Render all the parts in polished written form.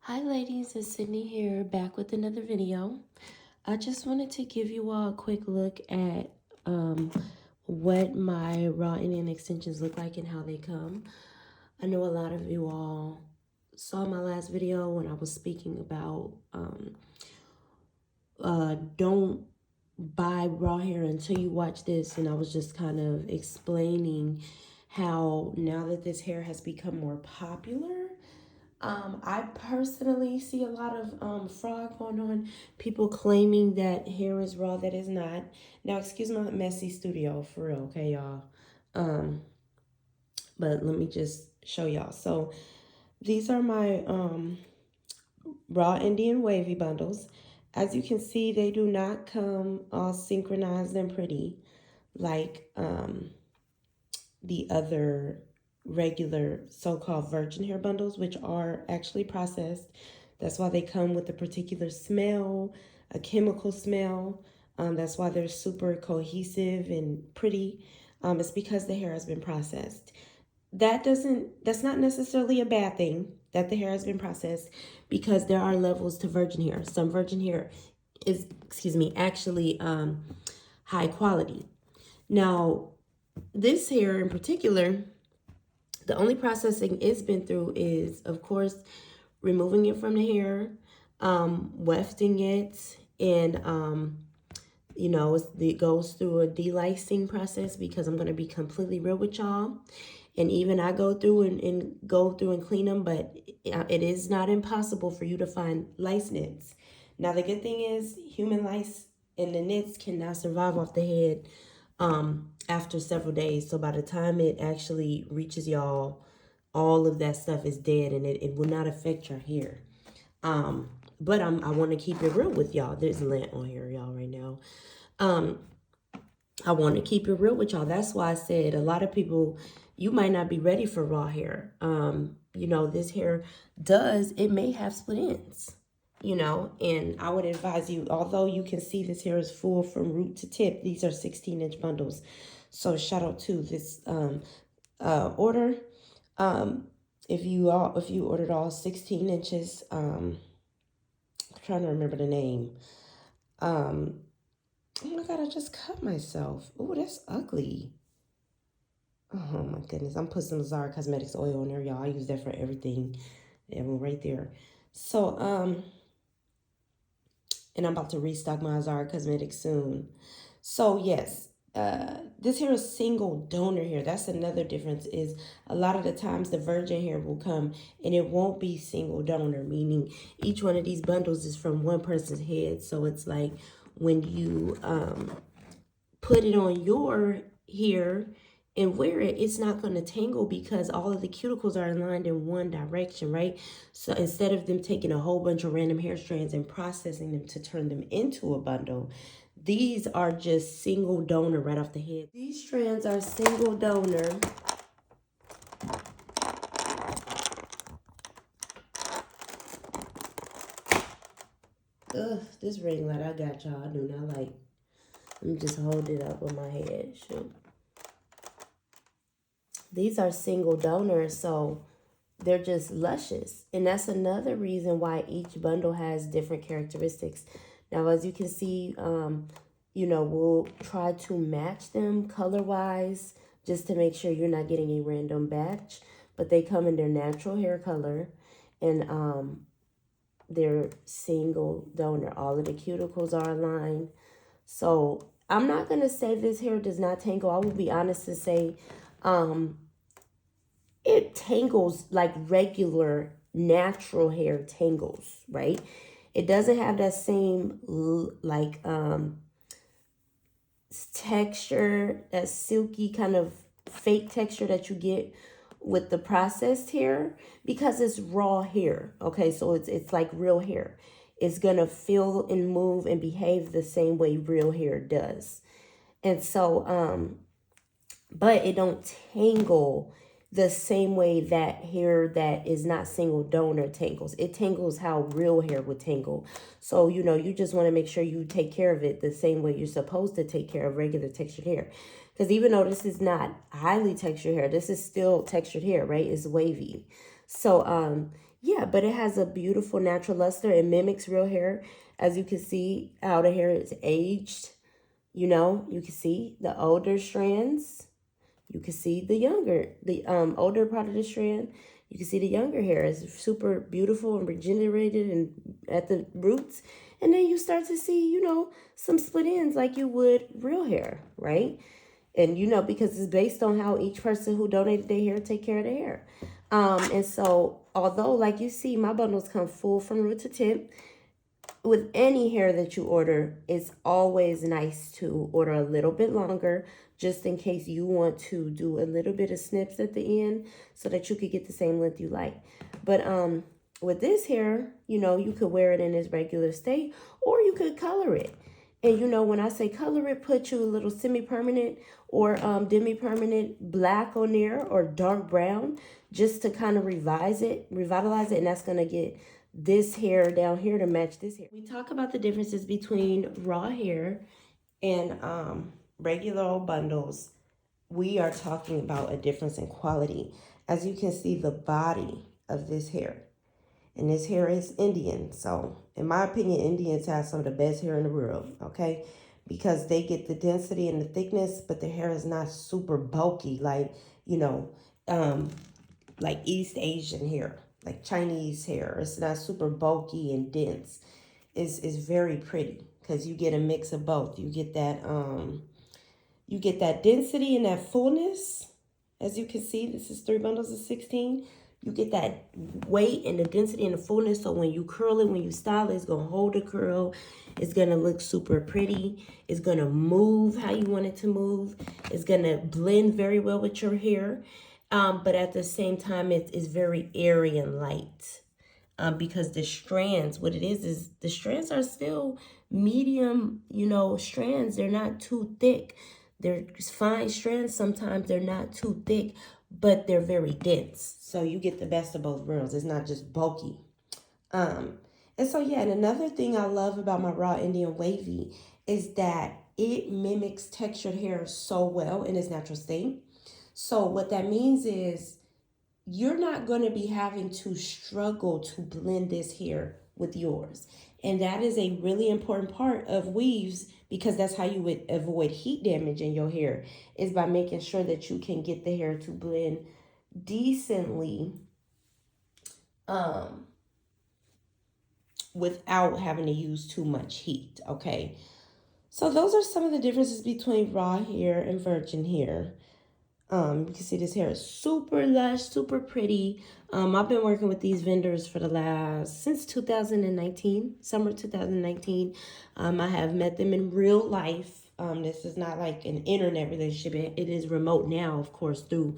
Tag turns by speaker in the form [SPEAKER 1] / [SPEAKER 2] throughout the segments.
[SPEAKER 1] Hi ladies, it's Sydney here, back with another video. I just wanted to give you all a quick look at what my raw Indian extensions look like and how they come. I know a lot of you all saw my last video when I was speaking about don't buy raw hair until you watch this, and I was just kind of explaining how now that this hair has become more popular, I personally see a lot of fraud going on. People claiming that hair is raw that is not. Now, excuse my messy studio for real, okay, y'all. But let me just show y'all. So these are my raw Indian wavy bundles. As you can see, they do not come all synchronized and pretty like the other regular so-called virgin hair bundles, which are actually processed. That's why they come with a particular smell, a chemical smell. That's why they're super cohesive and pretty. It's because the hair has been processed. That's not necessarily a bad thing that the hair has been processed, because there are levels to virgin hair. Some virgin hair is, actually high quality. Now, this hair in particular, the only processing it's been through is, of course, removing it from the hair, wefting it, and it goes through a delicing process, because I'm going to be completely real with y'all. And even I go through and clean them, but it is not impossible for you to find lice nits. Now, the good thing is human lice and the nits cannot survive off the head after several days. So by the time it actually reaches y'all, all of that stuff is dead, and it will not affect your hair. But I want to keep it real with y'all. There's lint on here, y'all, right now. I want to keep it real with y'all. That's why I said a lot of people, you might not be ready for raw hair. This hair it may have split ends, and I would advise you, although you can see this hair is full from root to tip, these are 16-inch bundles. So shout out to this order. If you ordered all 16 inches, I'm trying to remember the name. Oh my God, I just cut myself. Oh, that's ugly. Oh my goodness. I'm putting some Zara Cosmetics oil on there, y'all. I use that for everything. That one right there. So, and I'm about to restock my Zara Cosmetics soon. So, yes, this hair is single donor hair. That's another difference, is a lot of the times the virgin hair will come and it won't be single donor, meaning each one of these bundles is from one person's head. So it's like when you put it on your hair and wear it, it's not going to tangle, because all of the cuticles are aligned in one direction, right? So instead of them taking a whole bunch of random hair strands and processing them to turn them into a bundle, these are just single donor right off the head. These strands are single donor. Ugh, this ring light I got, y'all, I do not like. Let me just hold it up with my head. Shoot. These are single donors, so they're just luscious. And that's another reason why each bundle has different characteristics. Now, as you can see, we'll try to match them color-wise just to make sure you're not getting a random batch. But they come in their natural hair color, and they're single donor. All of the cuticles are aligned. So I'm not going to say this hair does not tangle. I will be honest to say it tangles like regular natural hair tangles, right? It doesn't have that same texture, that silky kind of fake texture that you get with the processed hair, because it's raw hair. Okay, so it's like real hair. It's gonna feel and move and behave the same way real hair does. And so but it don't tangle the same way that hair that is not single donor tangles. It tangles how real hair would tangle. So, you just want to make sure you take care of it the same way you're supposed to take care of regular textured hair. Because even though this is not highly textured hair, this is still textured hair, right? It's wavy. So, Yeah, but it has a beautiful natural luster. It mimics real hair. As you can see, how the hair is aged. You know, you can see the older strands. You can see the older part of the strand. You can see the younger hair is super beautiful and regenerated and at the roots. And then you start to see, you know, some split ends like you would real hair, right? And you know, because it's based on how each person who donated their hair take care of their hair. And so although like you see, my bundles come full from root to tip, with any hair that you order, it's always nice to order a little bit longer just in case you want to do a little bit of snips at the end so that you could get the same length you like. But with this hair, you know, you could wear it in its regular state or you could color it. And you know, when I say color it, put you a little semi-permanent or demi-permanent black on there or dark brown just to kind of revitalize it, and that's going to get this hair down here to match this hair. We talk about the differences between raw hair and regular old bundles. We are talking about a difference in quality. As you can see, the body of this hair, and this hair is Indian. So in my opinion, Indians have some of the best hair in the world, okay? Because they get the density and the thickness, but the hair is not super bulky like, you know, like East Asian hair, like Chinese hair. It's not super bulky and dense. It's very pretty because you get a mix of both. You get that density and that fullness. As you can see, this is 3 bundles of 16. You get that weight and the density and the fullness. So when you curl it, when you style it, it's going to hold the curl. It's going to look super pretty. It's going to move how you want it to move. It's going to blend very well with your hair. But at the same time, it is very airy and light. Because the strands, what it is the strands are still medium, you know, strands. They're not too thick. They're fine strands. Sometimes they're not too thick, but they're very dense. So you get the best of both worlds. It's not just bulky. And so, yeah, and another thing I love about my raw Indian wavy is that it mimics textured hair so well in its natural state. So what that means is you're not going to be having to struggle to blend this hair with yours. And that is a really important part of weaves because that's how you would avoid heat damage in your hair, is by making sure that you can get the hair to blend decently without having to use too much heat, okay? So those are some of the differences between raw hair and virgin hair. You can see this hair is super lush, super pretty. I've been working with these vendors for since 2019, summer 2019. I have met them in real life. This is not like an internet relationship. It is remote now, of course, through,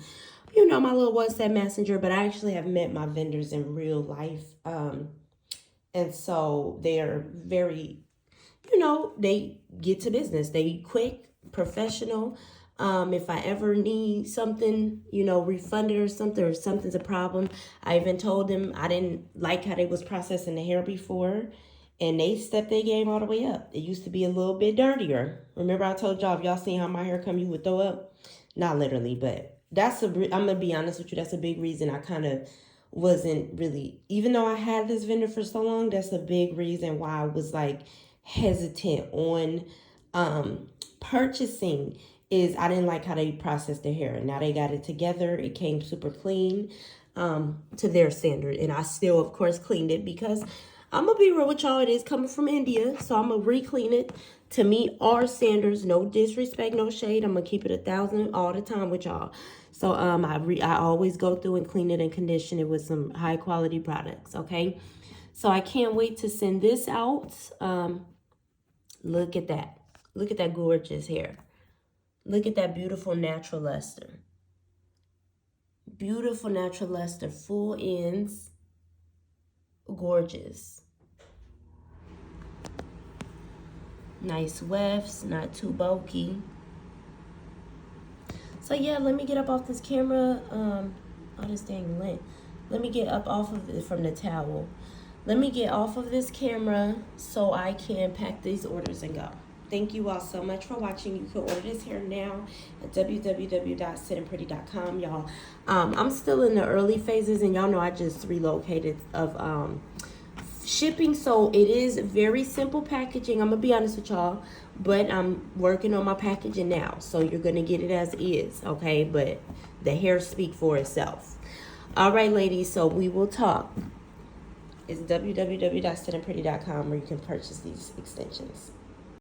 [SPEAKER 1] you know, my little WhatsApp messenger, but I actually have met my vendors in real life. And so they are very, you know, they get to business. They quick, professional. If I ever need something, you know, refunded or something's a problem, I even told them I didn't like how they was processing the hair before, and they stepped their game all the way up. It used to be a little bit dirtier. Remember I told y'all, if y'all seen how my hair come, you would throw up? Not literally, but I'm going to be honest with you, that's a big reason I kind of wasn't really, even though I had this vendor for so long, that's a big reason why I was like hesitant on purchasing, is I didn't like how they processed their hair. Now they got it together. It came super clean to their standard. And I still, of course, cleaned it because I'm going to be real with y'all. It is coming from India. So I'm going to re-clean it to meet our standards. No disrespect, no shade. I'm going to keep it 1,000 all the time with y'all. So I always go through and clean it and condition it with some high quality products. Okay. So I can't wait to send this out. Look at that. Look at that gorgeous hair. Look at that beautiful natural luster. Beautiful natural luster, full ends, gorgeous. Nice wefts, not too bulky. So yeah, let me get up off this camera. Oh, this dang lint. Let me get up off of it from the towel. Let me get off of this camera so I can pack these orders and go. Thank you all so much for watching. You can order this hair now at www.sitandpretty.com, y'all. I'm still in the early phases, and y'all know I just relocated of shipping, so it is very simple packaging. I'm gonna be honest with y'all, but I'm working on my packaging now, so you're gonna get it as is, okay? But the hair speak for itself. All right, ladies, so we will talk. It's www.sitandpretty.com where you can purchase these extensions.